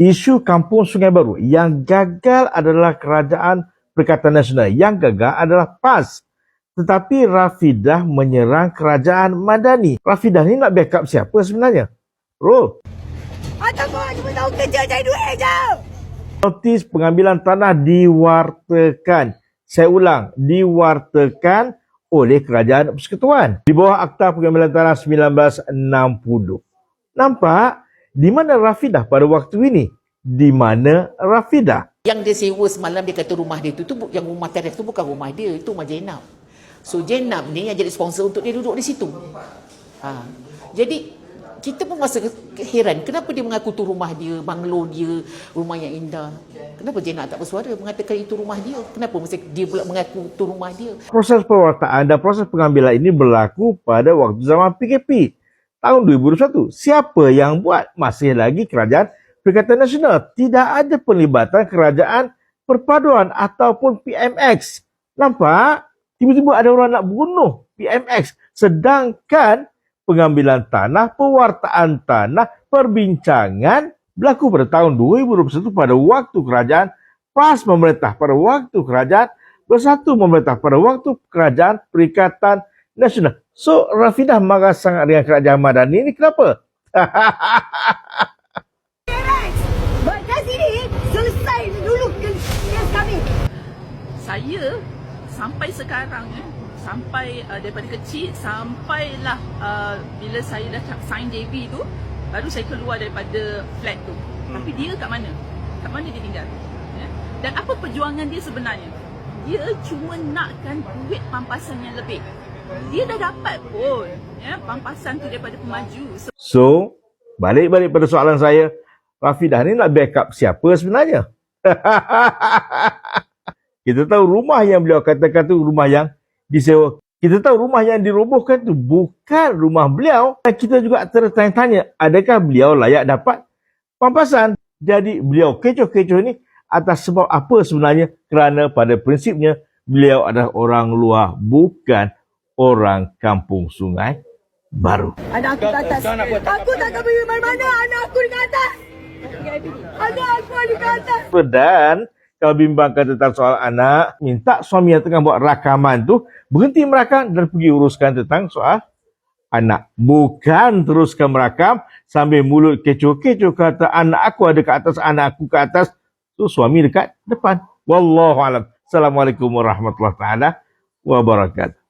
Isu Kampung Sungai Baru, yang gagal adalah Kerajaan Perikatan Nasional, yang gagal adalah PAS. Tetapi Rafidah menyerang Kerajaan Madani. Rafidah ni nak backup siapa sebenarnya? Roll. Ataupun cuma tahu kerja cari duit je. Notis pengambilan tanah diwartakan. Saya ulang, diwartakan oleh Kerajaan Persekutuan di bawah Akta Pengambilan Tanah 1960. Nampak? Di mana Rafidah pada waktu ini? Di mana Rafidah? Yang dia sewa semalam, dia kata rumah dia tu yang rumah teres tu bukan rumah dia, itu rumah Jenab. So Jenab ni yang jadi sponsor untuk dia duduk di situ. Jadi kita pun masa heran, kenapa dia mengaku tu rumah dia, banglo dia, rumah yang indah. Kenapa Jenab tak bersuara mengatakan itu rumah dia? Kenapa mesti dia pula mengaku tu rumah dia? Proses pewartaan dan proses pengambilan ini berlaku pada waktu zaman PKP. Tahun 2021. Siapa yang buat? Masih lagi Kerajaan Perikatan Nasional. Tidak ada penlibatan Kerajaan Perpaduan ataupun PMX. Nampak? Tiba-tiba ada orang nak bunuh PMX. Sedangkan pengambilan tanah, pewartaan tanah, perbincangan berlaku pada tahun 2021 pada waktu Kerajaan PAS memerintah, pada waktu Kerajaan Bersatu memerintah, pada waktu Kerajaan Perikatan Nasional. So, Rafidah marah sangat dengan Kerajaan Madani ni kenapa? Buat kat sini, selesai dulu kes kami. Saya sampai sekarang sampai daripada kecil sampailah bila saya dah sign JV tu, baru saya keluar daripada flat tu. Tapi dia kat mana? Kat mana dia tinggal? Dan apa perjuangan dia sebenarnya? Dia cuma nakkan duit pampasan yang lebih. Dia dah dapat pun pampasan tu daripada pemaju. So, balik pada soalan saya, Rafidah ni nak backup siapa sebenarnya? Kita tahu rumah yang beliau katakan tu rumah yang disewa. Kita tahu rumah yang dirobohkan tu bukan rumah beliau. Dan kita juga tertanya-tanya, adakah beliau layak dapat pampasan? Jadi beliau kecoh-kecoh ni atas sebab apa sebenarnya? Kerana pada prinsipnya beliau adalah orang luar, bukan orang Kampung Sungai Baru. Anak aku kat atas. Aku tak akan pergi mana-mana. Anak aku di atas. Anak aku di atas. Dan kalau bimbangkan tentang soal anak, minta suami yang tengah buat rakaman tu berhenti merakam dan pergi uruskan tentang soal anak. Bukan teruskan merakam sambil mulut kecoh-kecoh kata anak aku ada kat atas, anak aku kat atas. Tu suami dekat depan. Wallahualam. Assalamualaikum warahmatullahi wabarakatuh.